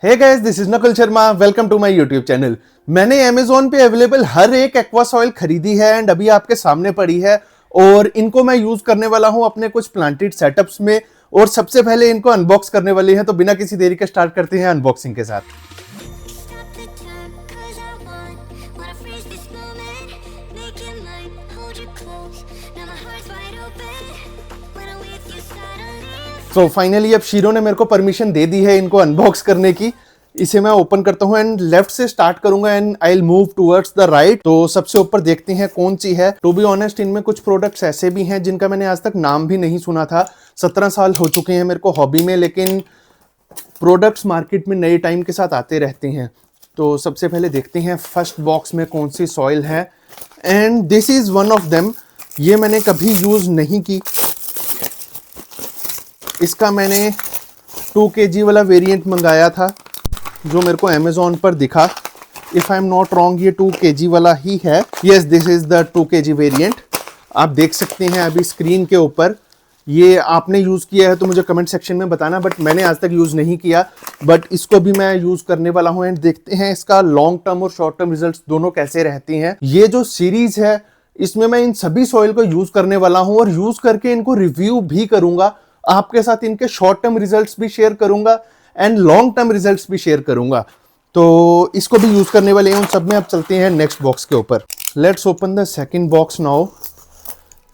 Hey guys, this is Nakul Sharma. Welcome to my YouTube channel. मैंने Amazon पे available हर एक एक्वा सॉइल खरीदी है एंड अभी आपके सामने पड़ी है और इनको मैं यूज करने वाला हूं अपने कुछ प्लांटेड सेटअप्स में। और सबसे पहले इनको अनबॉक्स करने वाली है, तो बिना किसी देरी के स्टार्ट करते हैं अनबॉक्सिंग के साथ। Stop the time, 'cause I wanna freeze this moment, make it mine, hold you close, now my heart's wide open, when I'm with you suddenly so finally अब शीरो ने मेरे को परमिशन दे दी है इनको अनबॉक्स करने की। इसे मैं ओपन करता हूँ एंड लेफ्ट से स्टार्ट करूंगा and I will move towards the right. तो सबसे ऊपर देखते हैं कौन सी है। टू बी ऑनेस्ट, इनमें कुछ प्रोडक्ट्स ऐसे भी हैं जिनका मैंने आज तक नाम भी नहीं सुना था। 17 साल हो चुके हैं मेरे को हॉबी में, लेकिन प्रोडक्ट्स मार्केट में नए टाइम के साथ आते रहते हैं। तो सबसे पहले देखते हैं फर्स्ट बॉक्स में कौन सी सॉइल है and this is one of them. ये मैंने कभी यूज नहीं की। इसका मैंने 2 kg वाला वेरिएंट मंगाया था जो मेरे को Amazon पर दिखा। If I am not wrong, ये 2 kg वाला ही है। Yes, this is the 2 kg variant. आप देख सकते हैं अभी स्क्रीन के ऊपर। ये आपने यूज़ किया है तो मुझे कमेंट सेक्शन में बताना, बट मैंने आज तक यूज़ नहीं किया। बट इसको भी मैं यूज़ करने वाला हूँ एंड देखते हैं इसका लॉन्ग टर्म और शॉर्ट टर्म रिजल्ट्स दोनों कैसे रहते हैं। ये जो सीरीज़ है इसमें मैं इन सभी सॉइल को यूज़ करने वाला हूँ और यूज़ करके इनको रिव्यू भी करूँगा। आपके साथ इनके शॉर्ट टर्म रिजल्ट्स भी शेयर करूंगा एंड लॉन्ग टर्म रिजल्ट्स भी शेयर करूंगा। तो इसको भी यूज करने वाले हैं उन सब में। अब चलते हैं नेक्स्ट बॉक्स के ऊपर। Let's open the second box now.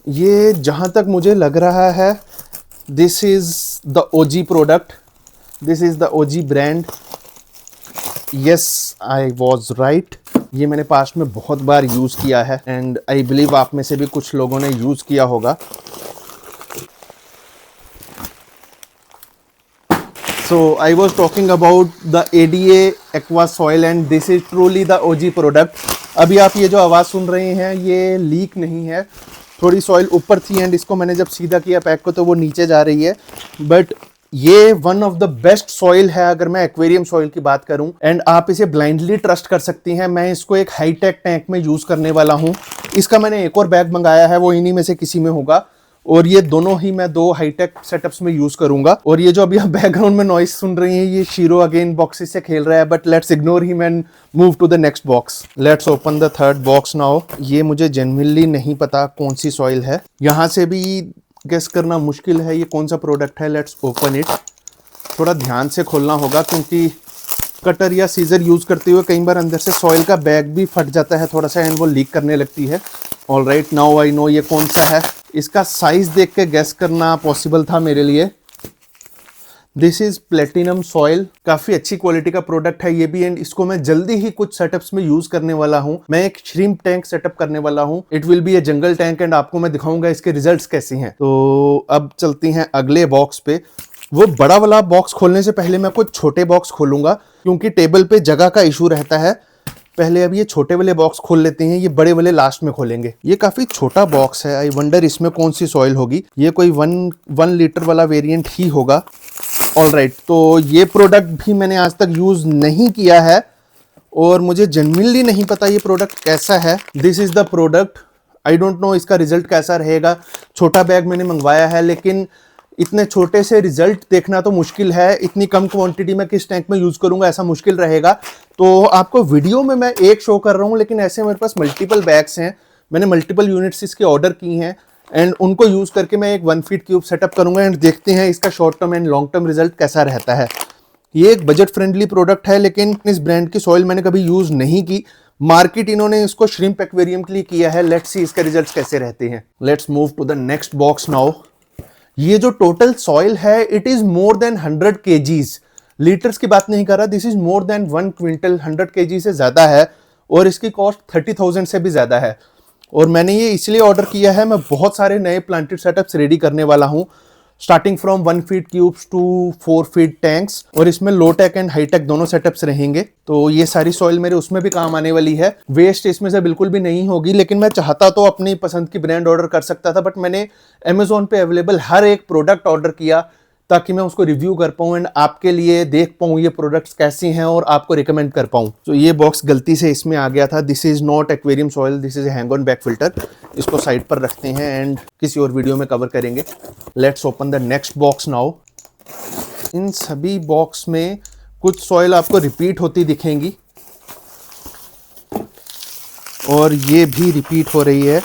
ये जहां तक मुझे लग रहा है this is the OG product, this is the OG brand. Yes, I was right. ये मैंने पास्ट में बहुत बार यूज किया है एंड आई बिलीव आप में से भी कुछ लोगों ने यूज किया होगा। So I was talking about the ADA Aqua Soil and this is truly the OG product। अभी आप ये जो आवाज़ सुन रहे हैं ये लीक नहीं है। थोड़ी सॉइल ऊपर थी एंड इसको मैंने जब सीधा किया पैक को तो वो नीचे जा रही है। बट ये one of the best soil है अगर मैं एक्वेरियम सॉइल की बात करूं एंड आप इसे ब्लाइंडली ट्रस्ट कर सकती हैं। मैं इसको एक हाईटेक टैंक में यूज़ करने वाला हूं। इसका मैंने एक और बैग मंगाया है, वो इन्हीं में से किसी में होगा। और ये दोनों ही मैं 2 हाईटेक सेटअप्स में यूज करूंगा। और ये जो अभी आप बैकग्राउंड में नॉइस सुन रही हैं ये शीरो अगेन बॉक्सेस से खेल रहा है, but let's ignore him and move to the next box. Let's open the third box now. ये मुझे जेन्युइनली नहीं पता कौन सी सॉइल है, यहाँ से भी गेस करना मुश्किल है ये कौन सा प्रोडक्ट है। Let's open it. थोड़ा ध्यान से खोलना होगा क्योंकि कटर या सीजर यूज करते हुए कई बार अंदर से सॉइल का बैग भी फट जाता है थोड़ा सा एंड वो लीक करने लगती है। All right, now I know ये कौन सा है। इसका साइज देख के गैस करना पॉसिबल था मेरे लिए। This is platinum soil. काफी अच्छी क्वालिटी का प्रोडक्ट है ये भी एंड इसको मैं जल्दी ही कुछ सेटअप्स में यूज करने वाला हूं। मैं एक श्रिम्प टैंक सेटअप करने वाला हूं। It will be A jungle tank and आपको मैं दिखाऊंगा इसके रिजल्ट्स कैसे हैं। तो अब चलते हैं अगले बॉक्स पे। वो बड़ा वाला बॉक्स खोलने से पहले मैं कुछ छोटे बॉक्स खोलूंगा क्योंकि टेबल पे जगह का इशू रहता है। पहले अब ये छोटे वाले बॉक्स खोल लेते हैं, ये बड़े वाले लास्ट में खोलेंगे। ये काफी छोटा बॉक्स है। आई वंडर इसमें कौन सी सॉइल होगी। ये कोई 1 लीटर वाला वेरिएंट ही होगा। ऑल राइट, तो ये प्रोडक्ट भी मैंने आज तक यूज नहीं किया है और मुझे जेन्युइनली नहीं पता ये प्रोडक्ट कैसा है। This is the product. I don't know इसका रिजल्ट कैसा रहेगा। छोटा बैग मैंने मंगवाया है लेकिन इतने छोटे से रिजल्ट देखना तो मुश्किल है। इतनी कम क्वांटिटी में किस टैंक में यूज करूंगा ऐसा मुश्किल रहेगा। तो आपको वीडियो में मैं एक शो कर रहा हूं लेकिन ऐसे मेरे पास मल्टीपल बैग्स हैं। मैंने मल्टीपल यूनिट्स इसके ऑर्डर की हैं एंड उनको यूज करके मैं एक 1 फीट क्यूब सेटअप करूंगा एंड देखते हैं इसका short term and long term result कैसा रहता है। ये एक बजट फ्रेंडली प्रोडक्ट है लेकिन इस ब्रांड की सॉइल मैंने कभी यूज नहीं की। मार्केट इन्होंने इसको श्रिम्प एक्वेरियम के लिए किया है। लेट्स सी इसके रिजल्ट्स कैसे रहते हैं। Let's move to the next box now. ये जो टोटल सॉइल है it is more than 100 kgs। Litres की बात नहीं कर रहा, this is more than 1 quintal. 100 kg से ज्यादा है और इसकी कॉस्ट 30,000 से भी ज्यादा है। और मैंने ये इसलिए ऑर्डर किया है, मैं बहुत सारे नए प्लांटेड सेटअप्स रेडी करने वाला हूँ, starting from 1 feet cubes to 4 feet tanks. और इसमें low tech and high tech दोनों सेटअप्स रहेंगे। तो ये सारी सॉइल मेरे उसमें भी काम आने वाली है। वेस्ट इसमें से बिल्कुल भी नहीं होगी, लेकिन मैं चाहता तो अपनी पसंद की ब्रांड ऑर्डर कर सकता था, बट मैंने Amazon पे अवेलेबल हर एक प्रोडक्ट ऑर्डर किया ताकि मैं उसको रिव्यू कर पाऊँ एंड आपके लिए देख पाऊँ ये प्रोडक्ट्स कैसी हैं और आपको रिकमेंड कर पाऊँ। तो ये बॉक्स गलती से इसमें आ गया था। This is not aquarium soil, this is hang on back filter. इसको साइड पर रखते हैं एंड किसी और वीडियो में कवर करेंगे। Let's open the next box now. इन सभी बॉक्स में कुछ सॉइल आपको रिपीट होती दिखेंगी और ये भी रिपीट हो रही है।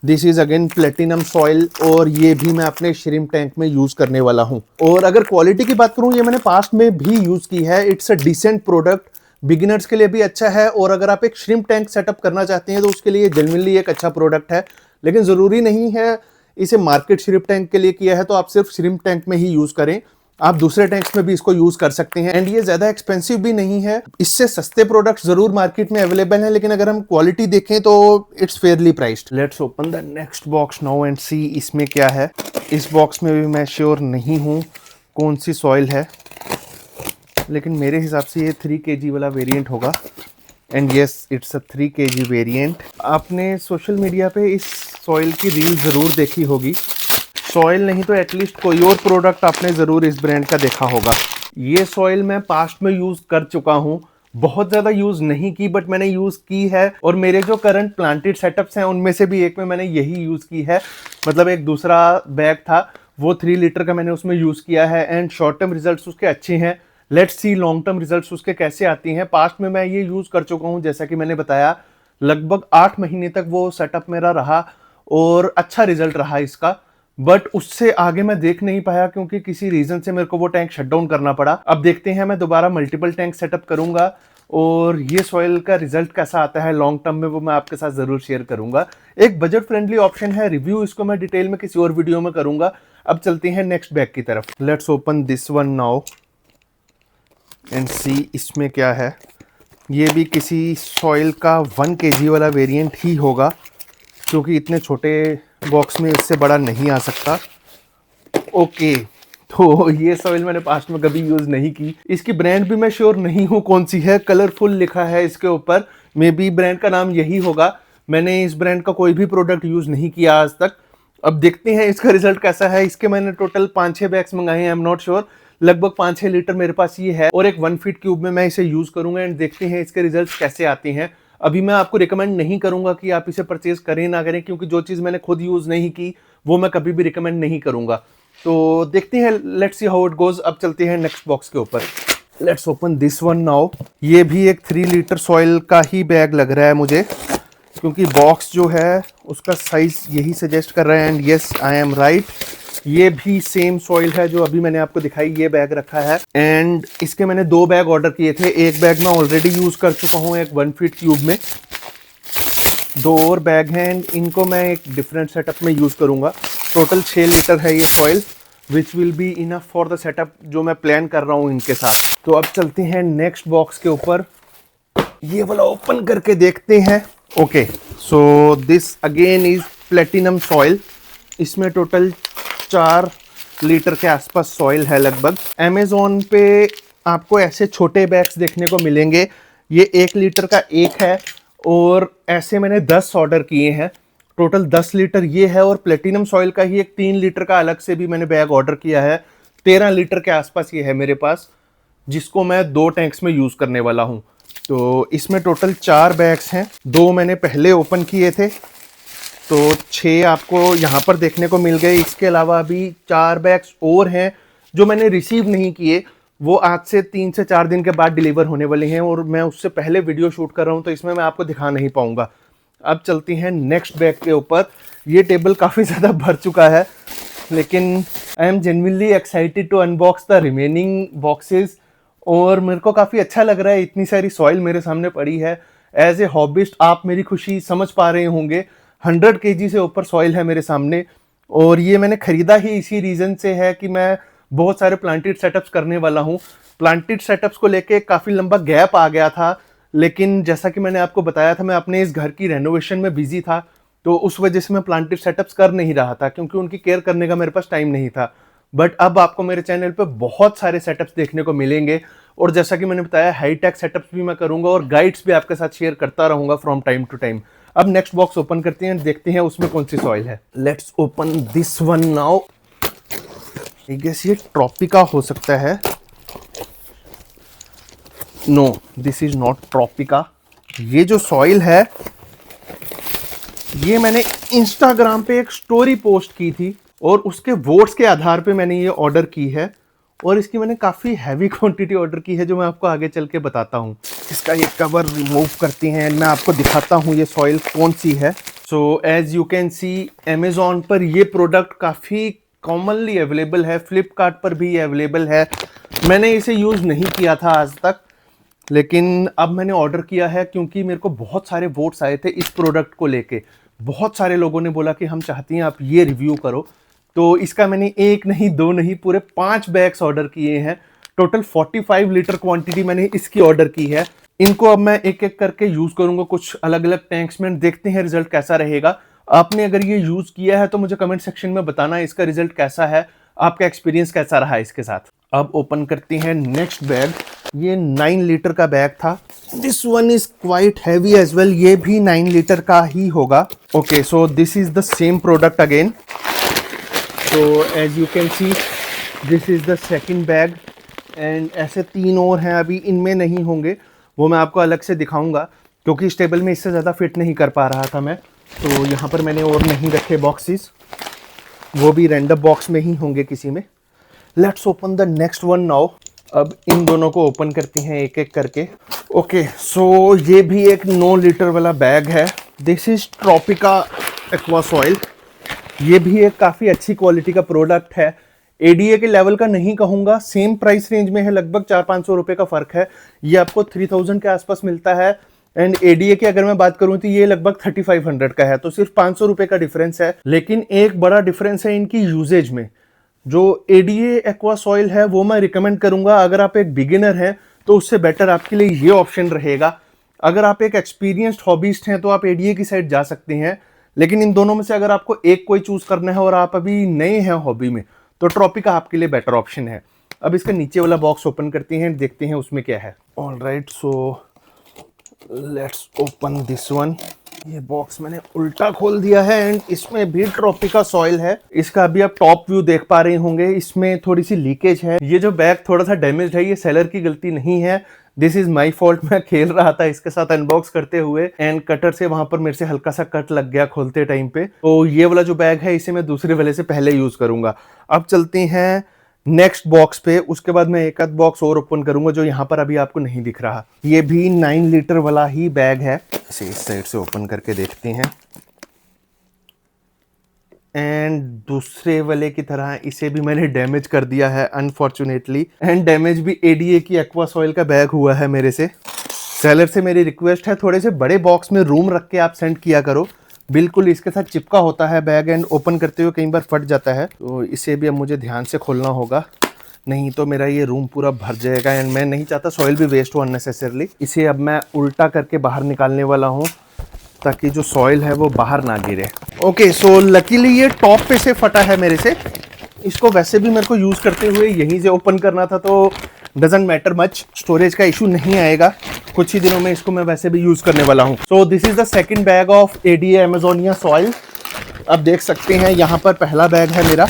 This is again platinum soil और ये भी मैं अपने श्रिम्प टैंक में यूज करने वाला हूँ। और अगर क्वालिटी की बात करूँ, ये मैंने पास्ट में भी यूज की है। It's a decent product, beginners के लिए भी अच्छा है और अगर आप एक श्रिम्प टैंक सेटअप करना चाहते हैं तो उसके लिए जेन्युइनली एक अच्छा प्रोडक्ट है। लेकिन ज़रूरी नहीं है इसे मार्केट श्रिम्प टैंक के लिए किया है तो आप सिर्फ श्रिम्प टैंक में ही यूज़ करें, आप दूसरे टैंक्स में भी इसको यूज़ कर सकते हैं। एंड ये ज़्यादा एक्सपेंसिव भी नहीं है, इससे सस्ते प्रोडक्ट्स ज़रूर मार्केट में अवेलेबल हैं, लेकिन अगर हम क्वालिटी देखें तो it's fairly priced. Let's open the next box now and see इसमें क्या है। इस बॉक्स में भी मैं श्योर नहीं हूँ कौन सी सॉइल है, लेकिन मेरे हिसाब से ये 3 kg वाला वेरिएंट होगा। And yes, it's a 3 kg variant. आपने सोशल मीडिया पे इस सॉइल की रील ज़रूर देखी होगी, सॉइल नहीं तो एटलीस्ट कोई और प्रोडक्ट आपने ज़रूर इस ब्रांड का देखा होगा। ये सॉइल मैं पास्ट में यूज़ कर चुका हूँ, बहुत ज़्यादा यूज़ नहीं की बट मैंने यूज़ की है। और मेरे जो करंट प्लांटेड सेटअप्स हैं उनमें से भी एक में मैंने यही यूज़ की है। मतलब एक दूसरा बैग था, वो 3 लीटर का मैंने उसमें यूज़ किया है एंड शॉर्ट टर्म रिजल्ट्स उसके अच्छे हैं। Let's see long term results उसके कैसे आती हैं। पास्ट में मैं ये यूज़ कर चुका हूँ, जैसा कि मैंने बताया, लगभग 8 महीने तक वो सेटअप मेरा रहा और अच्छा रिजल्ट रहा इसका। बट उससे आगे मैं देख नहीं पाया क्योंकि किसी रीजन से मेरे को वो टैंक शट डाउन करना पड़ा। अब देखते हैं, मैं दोबारा मल्टीपल टैंक सेटअप करूंगा और ये सॉइल का रिजल्ट कैसा आता है लॉन्ग टर्म में वो मैं आपके साथ जरूर शेयर करूंगा। एक बजट फ्रेंडली ऑप्शन है, रिव्यू इसको मैं डिटेल में किसी और वीडियो में करूंगा। अब चलते हैं नेक्स्ट बैग की तरफ। Let's open this one now and see इसमें क्या है। ये भी किसी सॉइल का 1 kg वाला वेरिएंट ही होगा क्योंकि इतने छोटे बॉक्स में इससे बड़ा नहीं आ सकता। ओके, तो ये सॉइल मैंने पास्ट में कभी यूज़ नहीं की। इसकी ब्रांड भी मैं श्योर नहीं हूँ कौन सी है, कलरफुल लिखा है इसके ऊपर, मे बी ब्रांड का नाम यही होगा। मैंने इस ब्रांड का कोई भी प्रोडक्ट यूज़ नहीं किया आज तक। अब देखते हैं इसका रिजल्ट कैसा है। इसके मैंने टोटल 5-6 बैग्स मंगाए हैं, आई एम नॉट श्योर, लगभग 5-6 लीटर मेरे पास ये है और एक 1 फीट क्यूब में मैं इसे यूज़ करूँगा एंड देखते हैं इसके रिजल्ट कैसे आते हैं। अभी मैं आपको रिकमेंड नहीं करूंगा कि आप इसे परचेज करें ना करें, क्योंकि जो चीज़ मैंने खुद यूज़ नहीं की वो मैं कभी भी रिकमेंड नहीं करूंगा। तो देखते हैं, let's see how it goes. अब चलते हैं नेक्स्ट बॉक्स के ऊपर। Let's open this one now. ये भी एक 3 लीटर सॉइल का ही बैग लग रहा है मुझे, क्योंकि बॉक्स जो है उसका साइज यही सजेस्ट कर रहा है and yes I am right. ये भी सेम सॉइल है जो अभी मैंने आपको दिखाई, ये बैग रखा है एंड इसके मैंने 2 बैग ऑर्डर किए थे। एक बैग मैं ऑलरेडी यूज कर चुका हूँ एक 1 फीट क्यूब में, 2 और बैग हैं एंड इनको मैं एक डिफरेंट सेटअप में यूज करूंगा। टोटल 6 लीटर है ये soil, which will be enough for the setup जो मैं प्लान कर रहा हूँ इनके साथ। तो अब चलते हैं नेक्स्ट बॉक्स के ऊपर, ये वाला ओपन करके देखते हैं। Okay, so this again is platinum soil. इसमें टोटल 4 लीटर के आसपास सॉइल है लगभग। अमेज़ॉन पे आपको ऐसे छोटे बैग्स देखने को मिलेंगे, ये 1 लीटर का एक है और ऐसे मैंने 10 ऑर्डर किए हैं। टोटल 10 लीटर ये है और प्लेटिनम सॉइल का ही एक 3 लीटर का अलग से भी मैंने बैग ऑर्डर किया है। 13 लीटर के आसपास ये है मेरे पास, जिसको मैं 2 टैंक्स में यूज़ करने वाला हूँ। तो इसमें टोटल 4 बैग्स हैं, 2 मैंने पहले ओपन किए थे तो 6 आपको यहाँ पर देखने को मिल गए। इसके अलावा अभी 4 बैग्स और हैं जो मैंने रिसीव नहीं किए, वो आज से 3 से 4 दिन के बाद डिलीवर होने वाले हैं और मैं उससे पहले वीडियो शूट कर रहा हूँ तो इसमें मैं आपको दिखा नहीं पाऊंगा। अब चलती हैं नेक्स्ट बैग के ऊपर। ये टेबल काफ़ी ज़्यादा भर चुका है, लेकिन I am genuinely excited to unbox the remaining boxes और मेरे को काफ़ी अच्छा लग रहा है। इतनी सारी सॉइल मेरे सामने पड़ी है। एज ए हॉबिस्ट आप मेरी खुशी समझ पा रहे होंगे, 100 kg से ऊपर सॉइल है मेरे सामने और ये मैंने खरीदा ही इसी रीज़न से है कि मैं बहुत सारे प्लांटेड सेटअप्स करने वाला हूँ। प्लांटेड सेटअप्स को लेके काफ़ी लंबा गैप आ गया था, लेकिन जैसा कि मैंने आपको बताया था मैं अपने इस घर की रेनोवेशन में बिजी था, तो उस वजह से मैं प्लांटेड सेटअप्स कर नहीं रहा था क्योंकि उनकी केयर करने का मेरे पास टाइम नहीं था। बट अब आपको मेरे चैनल पे बहुत सारे सेटअप्स देखने को मिलेंगे और जैसा कि मैंने बताया हाईटेक सेटअप्स भी मैं करूंगा और गाइड्स भी आपके साथ शेयर करता रहूंगा फ्रॉम टाइम टू टाइम। अब नेक्स्ट बॉक्स ओपन करते हैं, देखते हैं उसमें कौन सी सॉइल है। Let's open this one now. I guess ये ट्रॉपिका हो सकता है। No, this is not Tropica. ये जो सॉइल है ये मैंने इंस्टाग्राम पे एक स्टोरी पोस्ट की थी और उसके वोट्स के आधार पे मैंने ये ऑर्डर की है और इसकी मैंने काफ़ी हैवी क्वांटिटी ऑर्डर की है जो मैं आपको आगे चल के बताता हूँ। इसका ये कवर रिमूव करते हैं, मैं आपको दिखाता हूँ ये सॉइल कौन सी है। So as you can see Amazon पर ये प्रोडक्ट काफ़ी कॉमनली अवेलेबल है, फ्लिपकार्ट पर भी ये अवेलेबल है। मैंने इसे यूज़ नहीं किया था आज तक, लेकिन अब मैंने ऑर्डर किया है क्योंकि मेरे को बहुत सारे वोट्स आए थे इस प्रोडक्ट को लेके। बहुत सारे लोगों ने बोला कि हम चाहती हैं आप ये रिव्यू करो, तो इसका मैंने एक नहीं दो नहीं पूरे 5 बैग्स ऑर्डर किए हैं। टोटल 45 लीटर क्वांटिटी मैंने इसकी ऑर्डर की है। इनको अब मैं एक एक करके यूज करूंगा कुछ अलग अलग टैंक्स में, देखते हैं रिजल्ट कैसा रहेगा। आपने अगर ये यूज किया है तो मुझे कमेंट सेक्शन में बताना इसका रिजल्ट कैसा है, आपका एक्सपीरियंस कैसा रहा इसके साथ। अब ओपन करते हैं नेक्स्ट बैग। ये 9 लीटर का बैग था। This one is quite heavy as well, ये भी 9 लीटर का ही होगा। Okay, so this is the same product again. तो as you can see this is the second bag and ऐसे 3 और हैं, अभी इनमें नहीं होंगे, वो मैं आपको अलग से दिखाऊंगा क्योंकि इस टेबल में इससे ज़्यादा फिट नहीं कर पा रहा था मैं। तो यहाँ पर मैंने और नहीं रखे बॉक्सेस, वो भी रैंडम बॉक्स में ही होंगे किसी में। Let's open the next one now. अब इन दोनों को ओपन करते हैं एक एक करके। ओके, सो ये भी एक 9 लीटर वाला बैग है। This is Tropica aqua soil. ये भी एक काफ़ी अच्छी क्वालिटी का प्रोडक्ट है। एडीए के लेवल का नहीं कहूँगा, सेम प्राइस रेंज में है, लगभग 400-500 रुपये का फ़र्क है। ये आपको 3000 के आसपास मिलता है एंड एडीए की अगर मैं बात करूँ तो ये लगभग 3500 का है, तो सिर्फ 500 रुपये का डिफरेंस है। लेकिन एक बड़ा डिफरेंस है इनकी यूजेज में। जो एडीए एक्वा सॉइल है वो मैं रिकमेंड करूँगा, अगर आप एक बिगिनर हैं तो उससे बेटर आपके लिए ये ऑप्शन रहेगा। अगर आप एक एक्सपीरियंस्ड हॉबीस्ट हैं तो आप एडीए की साइड जा सकते हैं, लेकिन इन दोनों में से अगर आपको एक कोई चूज करना है और आप अभी नए हैं हॉबी में, तो ट्रॉपिका आपके लिए बेटर ऑप्शन है। अब इसका नीचे वाला बॉक्स ओपन करते हैं, देखते हैं उसमें क्या है। Alright, so let's open this one. ये बॉक्स मैंने उल्टा खोल दिया है एंड इसमें भी ट्रॉपिका सॉइल है। इसका अभी आप टॉप व्यू देख पा रहे होंगे, इसमें थोड़ी सी लीकेज है। ये जो बैग थोड़ा सा डैमेज है, ये सेलर की गलती नहीं है, दिस इज माई फॉल्ट। मैं खेल रहा था इसके साथ अनबॉक्स करते हुए एंड कटर से वहां पर मेरे से हल्का सा कट लग गया खोलते टाइम पे। तो ये वाला जो बैग है इसे मैं दूसरे वाले से पहले यूज करूंगा। अब चलते हैं नेक्स्ट बॉक्स पे, उसके बाद मैं एक आध बॉक्स और ओपन करूंगा जो यहाँ पर अभी आपको नहीं दिख रहा। ये भी 9 लीटर वाला ही बैग है। इसे इस साइड से ओपन करके देखते हैं एंड दूसरे वाले की तरह इसे भी मैंने डैमेज कर दिया है अनफॉर्चुनेटली, एंड डैमेज भी एडीए की एक्वा सॉइल का बैग हुआ है मेरे से। सेलर से मेरी रिक्वेस्ट है थोड़े से बड़े बॉक्स में रूम रख के आप सेंड किया करो, बिल्कुल इसके साथ चिपका होता है बैग एंड ओपन करते हुए कई बार फट जाता है। तो इसे भी अब मुझे ध्यान से खोलना होगा, नहीं तो मेरा ये रूम पूरा भर जाएगा एंड मैं नहीं चाहता सॉइल भी वेस्ट हो अननेसेसरली। इसे अब मैं उल्टा करके बाहर निकालने वाला हूँ ताकि जो सॉइल है वो बाहर ना गिरे। ओके, सो लकीली ये टॉप पे से फटा है मेरे से। इसको वैसे भी मेरे को यूज़ करते हुए यहीं से ओपन करना था, तो डजंट मैटर मच, स्टोरेज का इशू नहीं आएगा। कुछ ही दिनों में इसको मैं वैसे भी यूज़ करने वाला हूँ। So this is the second bag of ADA Amazonia soil. अब देख सकते हैं यहाँ पर पहला बैग है मेरा।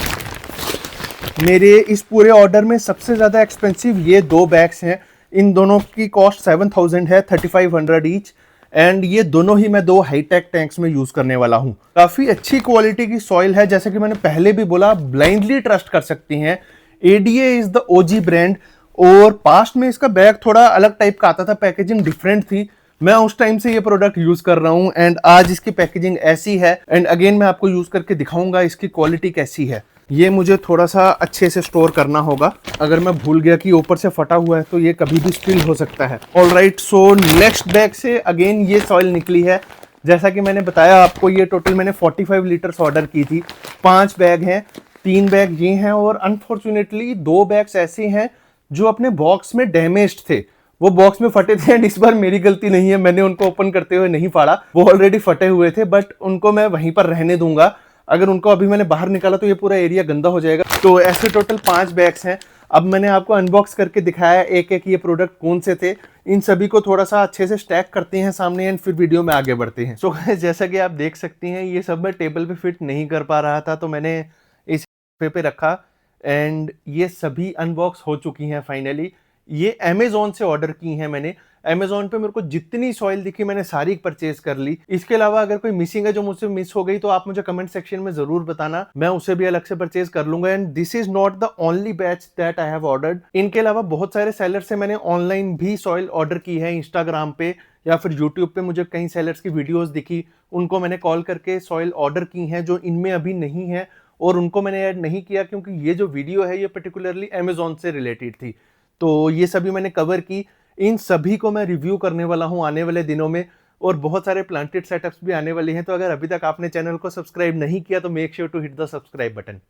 मेरे इस पूरे ऑर्डर में सबसे ज़्यादा एक्सपेंसिव ये 2 बैग्स हैं। इन दोनों की कॉस्ट 7000 है, 3500 ईच, एंड ये दोनों ही मैं 2 हाईटेक टैंक्स में यूज करने वाला हूँ। काफी अच्छी क्वालिटी की सॉइल है, जैसे कि मैंने पहले भी बोला, ब्लाइंडली ट्रस्ट कर सकती हैं। ADA is the OG brand, और पास्ट में इसका बैग थोड़ा अलग टाइप का आता था, पैकेजिंग डिफरेंट थी। मैं उस टाइम से ये प्रोडक्ट यूज कर रहा हूँ एंड आज इसकी पैकेजिंग ऐसी है एंड अगेन मैं आपको यूज करके दिखाऊंगा इसकी क्वालिटी कैसी है। ये मुझे थोड़ा सा अच्छे से स्टोर करना होगा, अगर मैं भूल गया कि ऊपर से फटा हुआ है तो ये कभी भी स्पिल हो सकता है। ऑलराइट, सो नेक्स्ट बैग से अगेन ये सॉइल निकली है। जैसा कि मैंने बताया आपको, ये टोटल मैंने 45 लीटर्स ऑर्डर की थी। 5 बैग हैं, 3 बैग ये हैं और अनफॉर्चुनेटली 2 बैग्स ऐसे हैं जो अपने बॉक्स में डैमेज्ड थे। वो बॉक्स में फटे थे एंड इस बार मेरी गलती नहीं है, मैंने उनको ओपन करते हुए नहीं फाड़ा, वो ऑलरेडी फटे हुए थे, बट उनको मैं वहीं पर रहने दूंगा। अगर उनको अभी मैंने बाहर निकाला तो ये पूरा एरिया गंदा हो जाएगा। तो ऐसे टोटल 5 बैग्स हैं। अब मैंने आपको अनबॉक्स करके दिखाया एक एक ये प्रोडक्ट कौन से थे। इन सभी को थोड़ा सा अच्छे से स्टैक करते हैं सामने एंड फिर वीडियो में आगे बढ़ते हैं। सो जैसा कि आप देख सकते हैं, ये सब मैं टेबल पे फिट नहीं कर पा रहा था, तो मैंने इस पे रखा एंड ये सभी अनबॉक्स हो चुकी हैं फाइनली। ये अमेजोन से ऑर्डर की हैं मैंने। अमेजोन पे मेरे को जितनी सॉइल दिखी मैंने सारी परचेज कर ली। इसके अलावा अगर कोई मिसिंग है जो मुझसे मिस हो गई तो आप मुझे कमेंट सेक्शन में जरूर बताना, मैं उसे भी अलग से परचेज कर लूंगा। And this is not the only batch that I have ordered. इनके अलावा बहुत सारे सेलर से मैंने ऑनलाइन भी सॉइल ऑर्डर की है, इंस्टाग्राम पे या फिर यूट्यूब पे मुझे कई सेलर्स की वीडियोस दिखी, उनको मैंने कॉल करके सॉइल ऑर्डर की हैं जो इनमें अभी नहीं है, और उनको मैंने ऐड नहीं किया क्योंकि ये जो वीडियो है ये पर्टिकुलरली अमेजोन से रिलेटेड थी। तो ये सभी मैंने कवर की, इन सभी को मैं रिव्यू करने वाला हूं आने वाले दिनों में, और बहुत सारे प्लांटेड सेटअप्स भी आने वाले हैं। तो अगर अभी तक आपने चैनल को सब्सक्राइब नहीं किया तो make sure to hit the subscribe button.